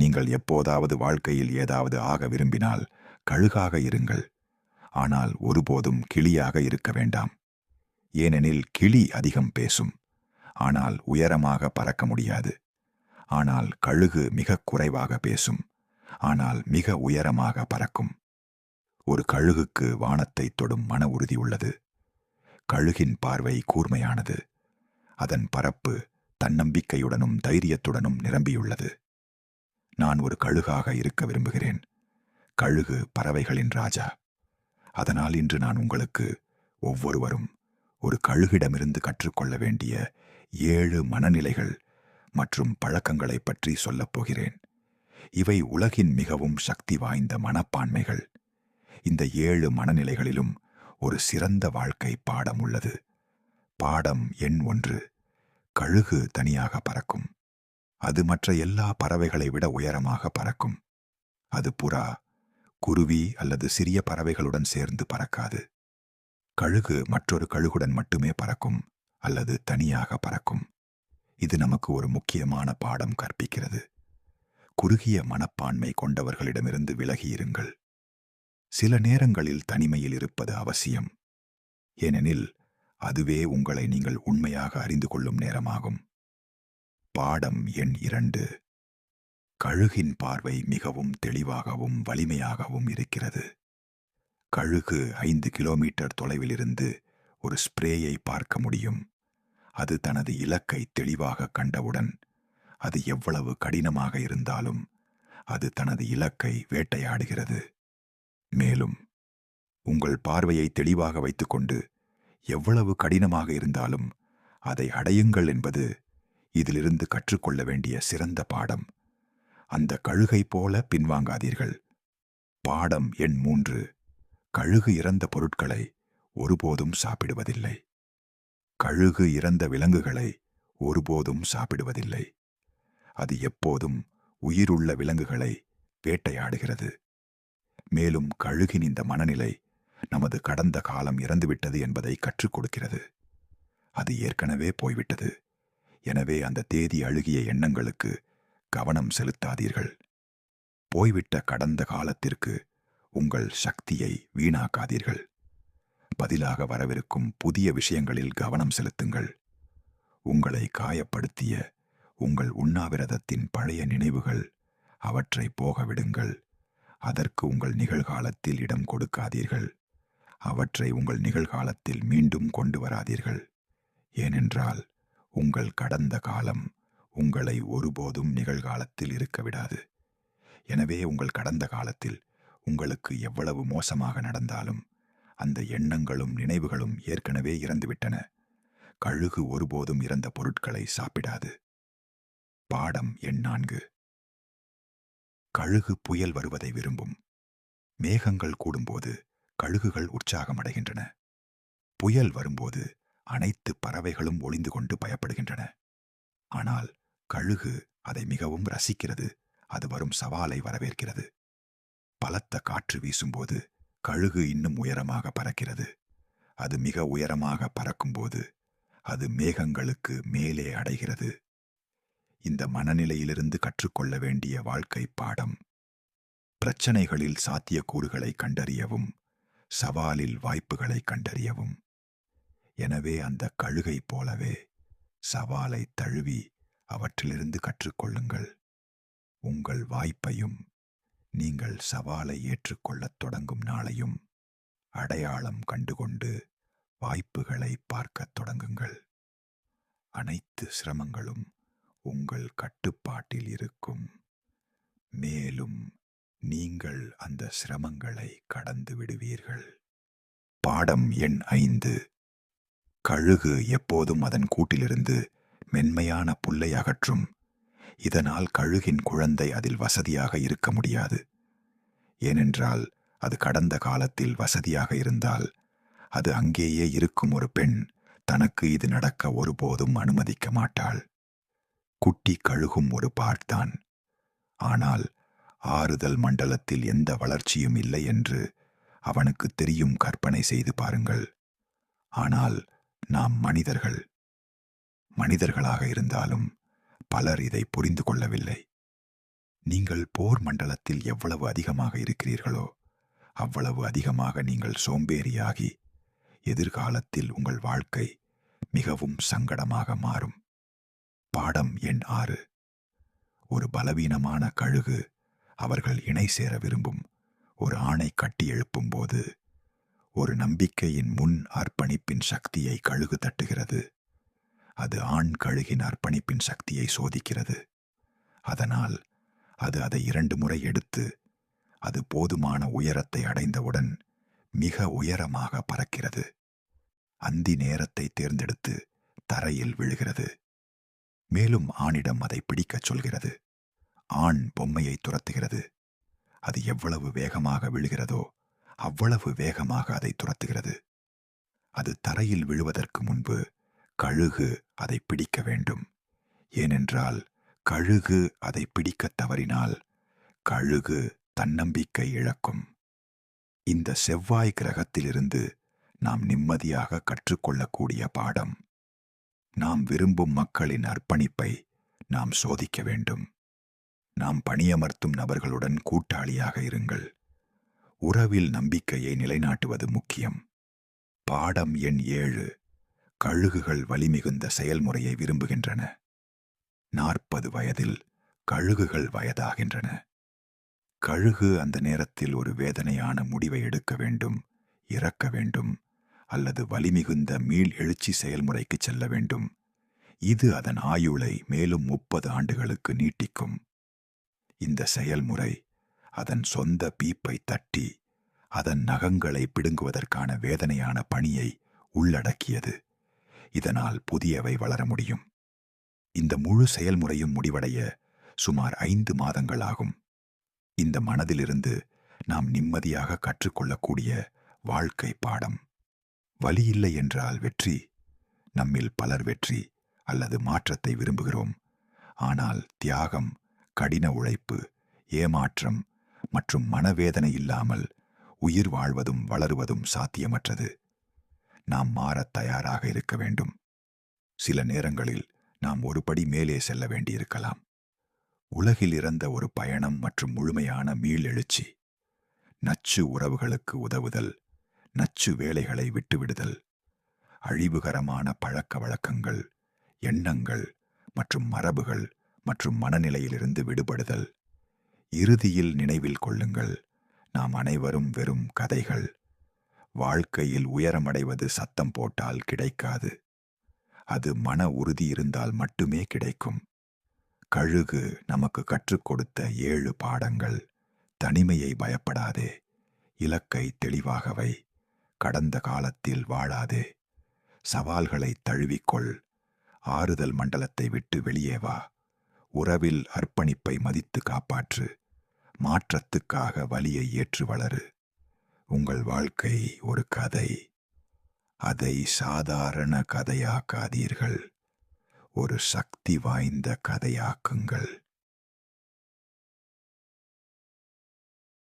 நீங்கள் எப்போதாவது வாழ்க்கையில் ஏதாவது ஆக விரும்பினால் கழுகாக இருங்கள். ஆனால் ஒருபோதும் கிளியாக இருக்க வேண்டாம். ஏனெனில் கிளி அதிகம் பேசும், ஆனால் உயரமாக பறக்க முடியாது. ஆனால் கழுகு மிக குறைவாக பேசும், ஆனால் மிக உயரமாக பறக்கும். ஒரு கழுகுக்கு வானத்தை தொடும் மன உறுதி உள்ளது. கழுகின் பார்வை கூர்மையானது. அதன் பரப்பு தன்னம்பிக்கையுடனும் தைரியத்துடனும் நிரம்பியுள்ளது. நான் ஒரு கழுகாக இருக்க விரும்புகிறேன். கழுகு பறவைகளின் ராஜா. அதனால் இன்று நான் உங்களுக்கு ஒவ்வொருவரும் ஒரு கழுகிடமிருந்து கற்றுக்கொள்ள வேண்டிய 7 மனநிலைகள் மற்றும் பழக்கங்களைப் பற்றி சொல்லப் போகிறேன். இவை உலகின் மிகவும் சக்தி வாய்ந்த மனப்பான்மைகள். இந்த 7 மனநிலைகளிலும் ஒரு சிறந்த வாழ்க்கை பாடம் உள்ளது. பாடம் எண் 1. கழுகு தனியாக பறக்கும். அது மற்ற எல்லா பறவைகளை விட உயரமாக பறக்கும். அது புறா, குருவி அல்லது சிறிய பறவைகளுடன் சேர்ந்து பறக்காது. கழுகு மற்றொரு கழுகுடன் மட்டுமே பறக்கும் அல்லது தனியாக பறக்கும். இது நமக்கு ஒரு முக்கியமான பாடம் கற்பிக்கிறது. குறுகிய மனப்பான்மை கொண்டவர்களிடமிருந்து விலகியிருங்கள். சில நேரங்களில் தனிமையில் இருப்பது அவசியம். ஏனெனில் அதுவே உங்களை நீங்கள் உண்மையாக அறிந்து கொள்ளும் நேரமாகும். பாடம் எண் 2. கழுகின் பார்வை மிகவும் தெளிவாகவும் வலிமையாகவும் இருக்கிறது. கழுகு 5 கிலோமீட்டர் தொலைவிலிருந்து ஒரு ஸ்ப்ரேயை பார்க்க முடியும். அது தனது இலக்கை தெளிவாக கண்டவுடன், அது எவ்வளவு கடினமாக இருந்தாலும் அது தனது இலக்கை வேட்டையாடுகிறது. மேலும் உங்கள் பார்வையை தெளிவாக வைத்துக்கொண்டு எவ்வளவு கடினமாக இருந்தாலும் அதை அடையுங்கள் என்பது இதிலிருந்து கற்றுக்கொள்ள வேண்டிய சிறந்த பாடம். அந்த கழுகை போல பின்வாங்காதீர்கள். பாடம் எண் 3. கழுகு இறந்த பொருட்களை ஒருபோதும் சாப்பிடுவதில்லை. கழுகு இறந்த விலங்குகளை ஒருபோதும் சாப்பிடுவதில்லை. அது எப்போதும் உயிருள்ள விலங்குகளை வேட்டையாடுகிறது. மேலும் கழுகின் இந்த மனநிலை நமது கடந்த காலம் இறந்துவிட்டது என்பதை கற்றுக் கொடுக்கிறது. அது ஏற்கனவே போய்விட்டது. எனவே அந்த தேதி அழுகிய எண்ணங்களுக்கு கவனம் செலுத்தாதீர்கள். போய்விட்ட கடந்த காலத்திற்கு உங்கள் சக்தியை வீணாக்காதீர்கள். பதிலாக வரவிருக்கும் புதிய விஷயங்களில் கவனம் செலுத்துங்கள். உங்களை காயப்படுத்திய உங்கள் உண்ணாவிரதத்தின் பழைய நினைவுகள், அவற்றை போக விடுங்கள். அதற்கு உங்கள் நிகழ்காலத்தில் இடம் கொடுக்காதீர்கள். அவற்றை உங்கள் நிகழ்காலத்தில் மீண்டும் கொண்டு வராதீர்கள். ஏனென்றால் உங்கள் கடந்த காலம் உங்களை ஒருபோதும் நிகழ்காலத்தில் இருக்க விடாது. எனவே உங்கள் கடந்த காலத்தில் உங்களுக்கு எவ்வளவு மோசமாக நடந்தாலும் அந்த எண்ணங்களும் நினைவுகளும் ஏற்கனவே இறந்துவிட்டன. கழுகு ஒருபோதும் இறந்த பொருட்களை சாப்பிடாது. பாடம் எண் 4. கழுகு புயல் வருவதை விரும்பும். மேகங்கள் கூடும்போது கழுகுகள் உற்சாகமடைகின்றன. புயல் வரும்போது அனைத்து பறவைகளும் ஒளிந்து கொண்டு பயப்படுகின்றன. ஆனால் கழுகு அதை மிகவும் ரசிக்கிறது. அது வரும் சவாலை வரவேற்கிறது. பலத்த காற்று வீசும்போது கழுகு இன்னும் உயரமாக பறக்கிறது. அது மிக உயரமாக பறக்கும்போது அது மேகங்களுக்கு மேலே அடைகிறது. இந்த மனநிலையிலிருந்து கற்றுக்கொள்ள வேண்டிய வாழ்க்கை பாடம்: பிரச்சனைகளில் சாத்தியக்கூறுகளை கண்டறியவும், சவாலில் வாய்ப்புகளை கண்டறியவும். எனவே அந்த கழுகை போலவே சவாலை தழுவி அவற்றிலிருந்து கற்றுக்கொள்ளுங்கள். உங்கள் வாய்ப்பையும் நீங்கள் சவாலை ஏற்றுக்கொள்ளத் தொடங்கும் நாளையும் அடையாளம் கண்டுகொண்டு வாய்ப்புகளை பார்க்கத் தொடங்குங்கள். அனைத்து சிரமங்களும் உங்கள் கட்டுப்பாட்டில் இருக்கும். மேலும் நீங்கள் அந்த சிரமங்களை கடந்து விடுவீர்கள். பாடம் எண் 5. கழுகு எப்போதும் அதன் கூட்டிலிருந்து மென்மையான புல்லை அகற்றும். இதனால் கழுகின் குழந்தை அதில் வசதியாக இருக்க முடியாது. ஏனென்றால் அது கடந்த காலத்தில் வசதியாக இருந்தால் அது அங்கேயே இருக்கும் ஒரு பெண் தனக்கு இது நடக்க ஒருபோதும் அனுமதிக்க மாட்டாள். குட்டி கழுகும் ஒரு பார்த்தான். ஆனால் ஆறுதல் மண்டலத்தில் எந்த வளர்ச்சியும் இல்லை என்று அவனுக்கு தெரியும். கற்பனை செய்து பாருங்கள். ஆனால் நாம் மனிதர்களாக இருந்தாலும் பலர் இதை புரிந்து கொள்ளவில்லை. நீங்கள் போர் மண்டலத்தில் எவ்வளவு அதிகமாக இருக்கிறீர்களோ அவ்வளவு அதிகமாக நீங்கள் சோம்பேறியாகி எதிர்காலத்தில் உங்கள் வாழ்க்கை மிகவும் சங்கடமாக மாறும். பாடம் எண் 6. ஒரு பலவீனமான கழுகு அவர்கள் இணை சேர விரும்பும் ஒரு ஆணை கட்டி எழுப்பும் போது ஒரு நம்பிக்கையின் முன் அர்ப்பணிப்பின் சக்தியை கழுகு தட்டுகிறது. அது ஆண் கழுகின் அர்ப்பணிப்பின் சக்தியை சோதிக்கிறது. அதனால் அது அதை 2 முறை எடுத்து அது போதுமான உயரத்தை அடைந்தவுடன் மிக உயரமாக பறக்கிறது. அந்தி நேரத்தை தேர்ந்தெடுத்து தரையில் விழுகிறது. மேலும் ஆணிடம் அதை பிடிக்கச் சொல்கிறது. ஆண் பொம்மையை துரத்துகிறது. அது எவ்வளவு வேகமாக விழுகிறதோ அவ்வளவு வேகமாக அதை துரத்துகிறது. அது தரையில் விழுவதற்கு முன்பு கழுகு அதை பிடிக்க வேண்டும். ஏனென்றால் கழுகு அதை பிடிக்கத் தவறினால் கழுகு தன்னம்பிக்கை இழக்கும். இந்த செவ்வாய் கிரகத்திலிருந்து நாம் நிம்மதியாக கற்றுக்கொள்ளக்கூடிய பாடம். நாம் விரும்பும் மக்களின் அர்ப்பணிப்பை நாம் சோதிக்க வேண்டும். நாம் பணியமர்த்தும் நபர்களுடன் கூட்டாளியாக இருங்கள். உறவில் நம்பிக்கையை நிலைநாட்டுவது முக்கியம். பாடம் எண் 7. கழுகுகள் வலிமிகுந்த செயல்முறையை விரும்புகின்றன. 40 வயதில் கழுகுகள் வயதாகின்றன. கழுகு அந்த நேரத்தில் ஒரு வேதனையான முடிவை எடுக்க வேண்டும், இறக்க வேண்டும், அல்லது வலிமிகுந்த மீள் எழுச்சி செயல்முறைக்கு செல்ல வேண்டும். இது அதன் ஆயுளை மேலும் 30 ஆண்டுகளுக்கு நீட்டிக்கும். இந்த செயல்முறை அதன் சொந்த பீப்பை தட்டி அதன் நகங்களை பிடுங்குவதற்கான வேதனையான பணியை உள்ளடக்கியது. இதனால் புதியவை வளர முடியும். இந்த முழு செயல்முறையும் முடிவடைய சுமார் 5 மாதங்கள் ஆகும். இந்த மனதிலிருந்து நாம் நிம்மதியாக கற்றுக்கொள்ளக்கூடிய வாழ்க்கை பாடம். வலி இல்லை என்றால் வெற்றி. நம்மில் பலர் வெற்றி அல்லது மாற்றத்தை விரும்புகிறோம். ஆனால் தியாகம், கடின உழைப்பு, ஏமாற்றம் மற்றும் மனவேதனை இல்லாமல் உயிர் வாழ்வதும் வளருவதும் சாத்தியமற்றது. நாம் மாறத் தயாராக இருக்க வேண்டும். சில நேரங்களில் நாம் ஒரு படி மேலே செல்ல வேண்டியிருக்கலாம். உலகில் இறந்த ஒரு பயணம் மற்றும் முழுமையான மீளெழுச்சி. நச்சு உறவுகளுக்கு உதவுதல், நச்சு வேலைகளை விட்டுவிடுதல், அழிவுகரமான பழக்க வழக்கங்கள், எண்ணங்கள் மற்றும் மரபுகள் மற்றும் மனநிலையிலிருந்து விடுபடுதல். இறுதியில் நினைவில் கொள்ளுங்கள், நாம் அனைவரும் வெறும் கதைகள். வாழ்க்கையில் உயரமடைவது சத்தம் போட்டால் கிடைக்காது. அது மன உறுதி இருந்தால் மட்டுமே கிடைக்கும். கழுகு நமக்கு கற்றுக் கொடுத்த 7 பாடங்கள். தனிமையை பயப்படாதே. இலக்கை தெளிவாக வை. கடந்த காலத்தில் வாழாதே. சவால்களை தழுவிக்கொள். ஆறுதல் மண்டலத்தை விட்டு வெளியே வா. உறவில் அர்ப்பணிப்பை மதித்து காப்பாற்று. மாற்றத்துக்காக வலியை ஏற்று வளரு. உங்கள் வாழ்க்கை ஒரு கதை. அதை சாதாரண கதையாக்காதீர்கள். ஒரு சக்தி வாய்ந்த கதையாக்குங்கள்.